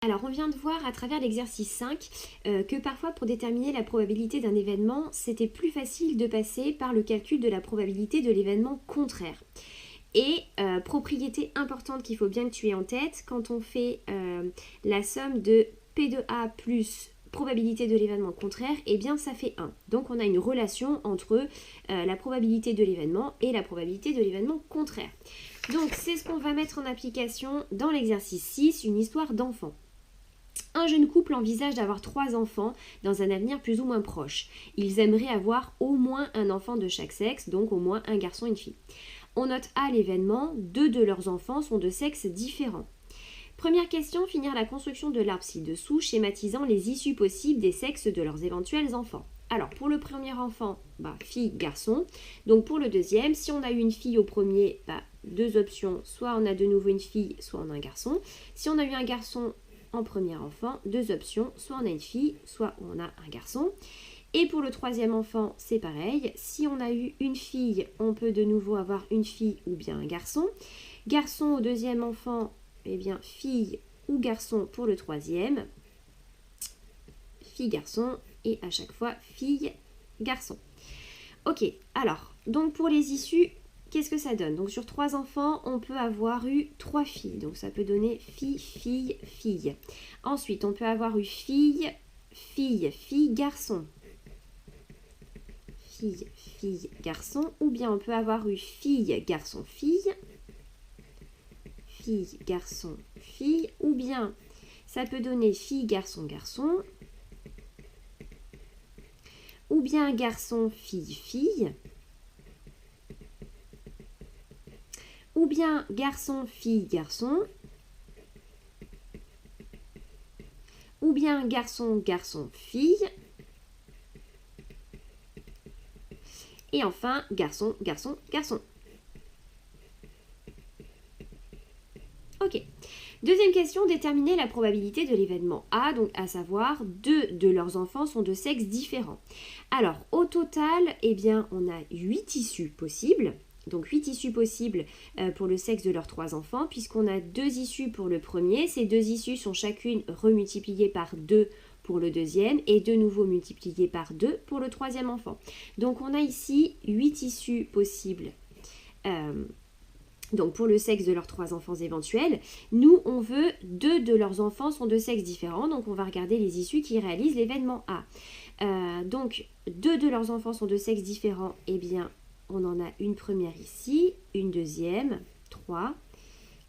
Alors, on vient de voir à travers l'exercice 5 que parfois pour déterminer la probabilité d'un événement, c'était plus facile de passer par le calcul de la probabilité de l'événement contraire. Et propriété importante qu'il faut bien que tu aies en tête, quand on fait la somme de P de A plus probabilité de l'événement contraire, eh bien ça fait 1. Donc on a une relation entre la probabilité de l'événement et la probabilité de l'événement contraire. Donc c'est ce qu'on va mettre en application dans l'exercice 6, une histoire d'enfant. Un jeune couple envisage d'avoir 3 enfants dans un avenir plus ou moins proche. Ils aimeraient avoir au moins un enfant de chaque sexe, donc au moins un garçon et une fille. On note à l'événement, 2 de leurs enfants sont de sexes différents. Première question, finir la construction de l'arbre ci-dessous, schématisant les issues possibles des sexes de leurs éventuels enfants. Alors, pour le premier enfant, fille, garçon. Donc, pour le deuxième, si on a eu une fille au premier, deux options. Soit on a de nouveau une fille, soit on a un garçon. Si on a eu un garçon en premier enfant, deux options. Soit on a une fille, soit on a un garçon. Et pour le troisième enfant, c'est pareil. Si on a eu une fille, on peut de nouveau avoir une fille ou bien un garçon. Garçon au deuxième enfant, eh bien fille ou garçon pour le troisième. Fille, garçon et à chaque fois fille, garçon. Ok, alors, donc pour les issues, qu'est-ce que ça donne? Donc sur 3 enfants, on peut avoir eu 3 filles. Donc ça peut donner fille, fille, fille. Ensuite, on peut avoir eu fille, fille, fille, garçon. Fille, fille, garçon. Ou bien on peut avoir eu fille, garçon, fille. Fille, garçon, fille. Ou bien ça peut donner fille, garçon, garçon. Ou bien garçon, fille, fille. Ou bien garçon, fille, garçon. Ou bien garçon, garçon, fille. Et enfin, garçon, garçon, garçon. Ok. Deuxième question, déterminer la probabilité de l'événement A, donc à savoir 2 de leurs enfants sont de sexes différents. Alors, au total, eh bien, on a 8 issues possibles. Donc 8 issues possibles pour le sexe de leurs 3 enfants, puisqu'on a 2 issues pour le premier. Ces 2 issues sont chacune remultipliées par 2 pour le deuxième et de nouveau multipliées par 2 pour le troisième enfant. Donc on a ici 8 issues possibles. Donc pour le sexe de leurs 3 enfants éventuels, nous on veut 2 de leurs enfants sont de sexes différents, donc on va regarder les issues qui réalisent l'événement A. Donc 2 de leurs enfants sont de sexes différents, eh bien on en a une première ici, une deuxième, 3,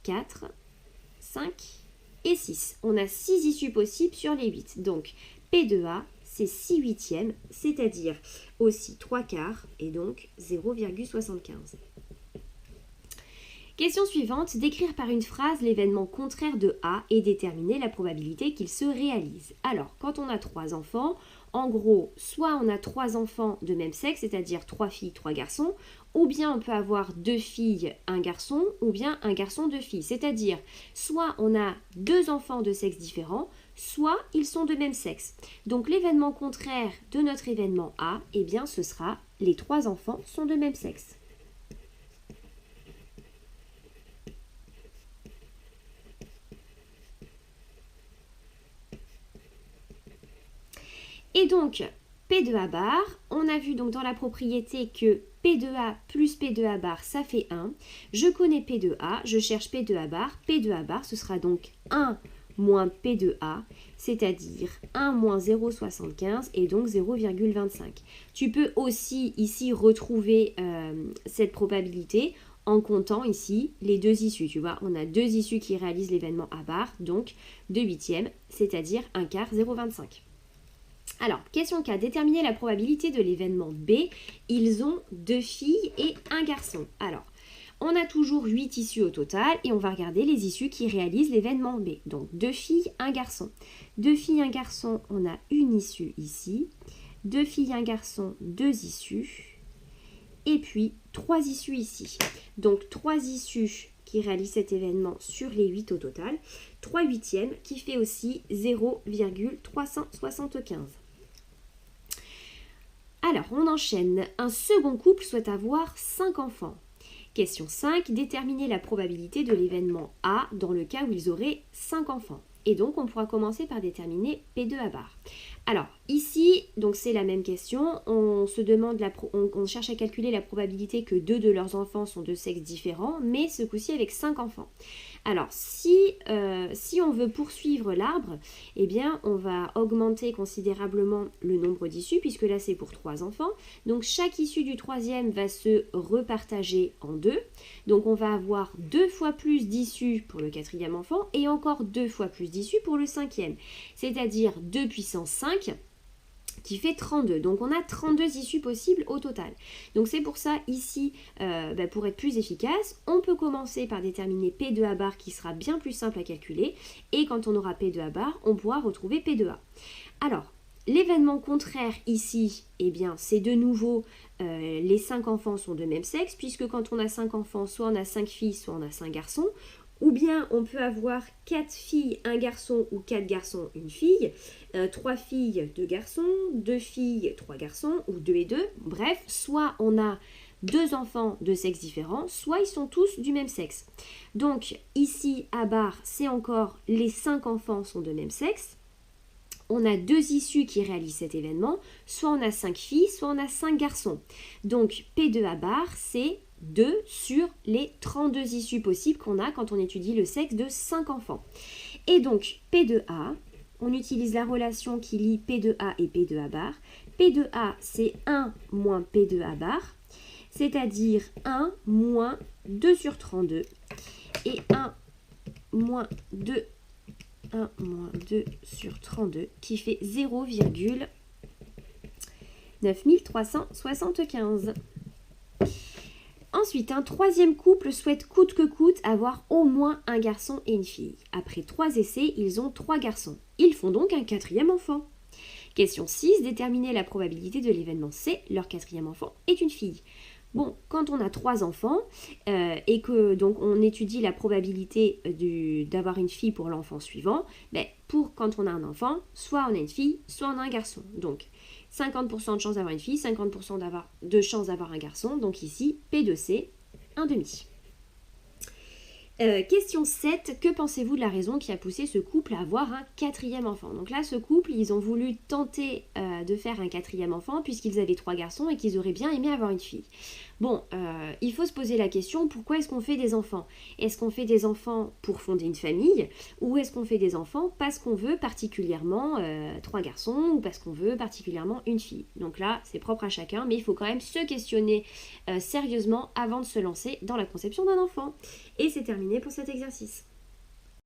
4, 5 et 6. On a 6 issues possibles sur les 8. Donc P de A, c'est 6 huitièmes, c'est-à-dire aussi 3 quarts et donc 0,75. Question suivante, décrire par une phrase l'événement contraire de A et déterminer la probabilité qu'il se réalise. Alors, quand on a 3 enfants, en gros, soit on a 3 enfants de même sexe, c'est-à-dire 3 filles, 3 garçons, ou bien on peut avoir 2 filles, un garçon, ou bien un garçon, 2 filles. C'est-à-dire, soit on a 2 enfants de sexe différents, soit ils sont de même sexe. Donc l'événement contraire de notre événement A, eh bien ce sera les 3 enfants sont de même sexe. Et donc, P de A bar, on a vu donc dans la propriété que P de A plus P de A bar, ça fait 1. Je connais P de A, je cherche P de A bar. P de A bar, ce sera donc 1 moins P de A, c'est-à-dire 1 moins 0,75 et donc 0,25. Tu peux aussi ici retrouver cette probabilité en comptant ici les 2 issues. Tu vois, on a 2 issues qui réalisent l'événement A bar, donc 2 huitièmes, c'est-à-dire 1 quart, 0,25. Alors, question K, déterminer la probabilité de l'événement B. Ils ont 2 filles et un garçon. Alors, on a toujours 8 issues au total et on va regarder les issues qui réalisent l'événement B. Donc, 2 filles, un garçon. 2 filles, un garçon, on a une issue ici. 2 filles, un garçon, 2 issues. Et puis, 3 issues ici. Donc, 3 issues qui réalisent cet événement sur les 8 au total. 3 huitièmes qui fait aussi 0,375. Alors, on enchaîne. Un second couple souhaite avoir 5 enfants. Question 5. Déterminer la probabilité de l'événement A dans le cas où ils auraient 5 enfants. Et donc, on pourra commencer par déterminer P2 à bar. Alors, ici, donc c'est la même question. On se demande, on cherche à calculer la probabilité que 2 de leurs enfants sont de sexes différents, mais ce coup-ci avec 5 enfants. Alors, si on veut poursuivre l'arbre, eh bien, on va augmenter considérablement le nombre d'issues, puisque là, c'est pour 3 enfants. Donc, chaque issue du troisième va se repartager en 2. Donc, on va avoir 2 fois plus d'issues pour le quatrième enfant et encore 2 fois plus d'issues pour le cinquième. C'est-à-dire 2 puissance 5 qui fait 32. Donc on a 32 issues possibles au total. Donc c'est pour ça ici, pour être plus efficace, on peut commencer par déterminer P2 à bar qui sera bien plus simple à calculer. Et quand on aura P2 à bar, on pourra retrouver P2A. Alors, l'événement contraire ici, eh bien, c'est de nouveau les 5 enfants sont de même sexe, puisque quand on a 5 enfants, soit on a 5 filles, soit on a 5 garçons. Ou bien on peut avoir 4 filles, un garçon ou 4 garçons, une fille, 3 filles, 2 garçons, 2 filles, 3 garçons, ou 2 et 2. Bref, soit on a 2 enfants de sexe différents, soit ils sont tous du même sexe. Donc ici à bar, c'est encore les 5 enfants sont de même sexe. On a 2 issues qui réalisent cet événement, soit on a 5 filles, soit on a 5 garçons. Donc P2 à bar, c'est 2 sur les 32 issues possibles qu'on a quand on étudie le sexe de 5 enfants. Et donc P2A, on utilise la relation qui lie P2A et P2A bar. P2A, c'est 1 moins P2A bar, c'est-à-dire 1 moins 2 sur 32 et 1 moins 2 sur 32 qui fait 0,9375. Ensuite, un troisième couple souhaite coûte que coûte avoir au moins un garçon et une fille. Après 3 essais, ils ont 3 garçons. Ils font donc un quatrième enfant. Question 6, déterminer la probabilité de l'événement C, leur quatrième enfant est une fille. Bon, quand on a 3 enfants et que donc on étudie la probabilité d'avoir une fille pour l'enfant suivant, pour quand on a un enfant, soit on a une fille, soit on a un garçon. Donc 50% de chance d'avoir une fille, 50% de chance d'avoir un garçon. Donc ici, P2C, 1,5. Question 7, que pensez-vous de la raison qui a poussé ce couple à avoir un quatrième enfant? Donc là, ce couple, ils ont voulu tenter de faire un quatrième enfant puisqu'ils avaient 3 garçons et qu'ils auraient bien aimé avoir une fille. Bon, il faut se poser la question, pourquoi est-ce qu'on fait des enfants? Est-ce qu'on fait des enfants pour fonder une famille ou est-ce qu'on fait des enfants parce qu'on veut particulièrement 3 garçons ou parce qu'on veut particulièrement une fille? Donc là, c'est propre à chacun, mais il faut quand même se questionner sérieusement avant de se lancer dans la conception d'un enfant. Et c'est terminé pour cet exercice.